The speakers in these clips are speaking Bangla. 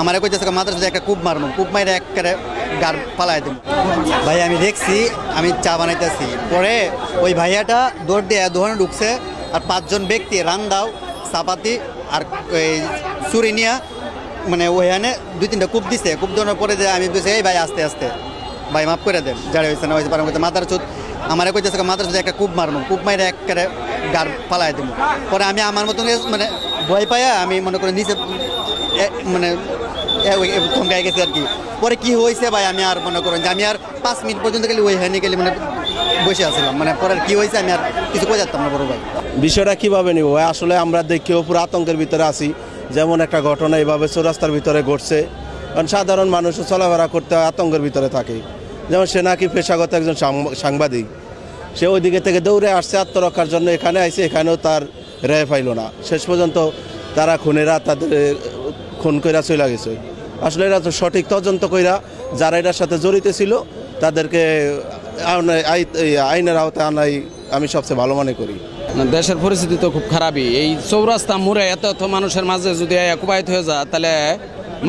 আমার কইতেছে মাদ্রাসা একটা কূপ মারবো, কূপ মাইরে একেবারে গার পালাই দেব। ভাই আমি দেখছি, আমি চা বানাইতেছি, পরে ওই ভাইয়াটা দৌড় দিয়ে দোকানে ঢুকছে, আর 5 জন ব্যক্তি রান্দাও চাপাতি আর ওই চুরি নিয়ে মানে ওইখানে 2-3টা কূপ দিছে। কূপ দেওয়ার পরে যে আমি বলছি এই ভাই আস্তে আস্তে ভাই মাফ করে দেন, যারা হয়েছে না হয়েছে পারেন করতে মাথার চোদ আমার কইতেছে মাদ্রাসা একটা কূপ মারবো, কূপ মাইরে একেবারে গার পালাই দেবো। পরে আমি আমার মতন মানে ভয় পাইয়া আমি মনে করি নিচে মানে থমকাই গেছে আর কি। পরে কি হয়েছে ভাই আমি আর মনে করেন যে আমি আর 5 মিনিট পর্যন্ত গেলে ওইখানে গেলে মানে বসে আসছিলাম, মানে পরে কি হয়েছে আমি আর কিছু কই যাচ্তাম না বড় ভাই। বিষয়টা কীভাবে নিব আসলে আমরা দেখিও পুরো আতঙ্কের ভিতরে আছি। যেমন একটা ঘটনা এইভাবে চৌরাস্তার ভিতরে ঘটছে, কারণ সাধারণ মানুষ চলাফেরা করতে আতঙ্কের ভিতরে থাকে। যেমন সে নাকি পেশাগত একজন সাংবাদিক, সে ওই দিকে থেকে দৌড়ে আসছে আত্মরক্ষার জন্য, এখানে আইসে, এখানেও তার রেহাই পাইল না। শেষ পর্যন্ত তারা খুনেরা তাদের খুন কইরা চলে গেছে। আসলে এরা তো সঠিক তদন্ত কইরা যারা এটার সাথে জড়িত ছিল তাদেরকে আইনের আওতায় আনাই আমি সবচেয়ে ভালো মনে করি। দেশের পরিস্থিতি তো খুব খারাপই। এই চৌরাস্তা মোড়ে এত মানুষের মাঝে যদি কুবাইত হয়ে যায়, তাহলে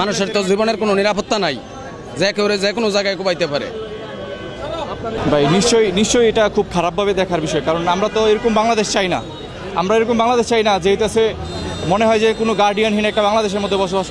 মানুষের তো জীবনের কোনো নিরাপত্তা নাই, যে কেউ যে কোনো জায়গায় কুবাইতে পারে। ভাই নিশ্চয়ই এটা খুব খারাপভাবে দেখার বিষয়, কারণ আমরা তো এরকম বাংলাদেশ চাই না। আমরা এরকম বাংলাদেশ চাই না যেটাতে মনে হয় যে কোনো গার্ডিয়ানহীন একটা বাংলাদেশের মধ্যে বসবাস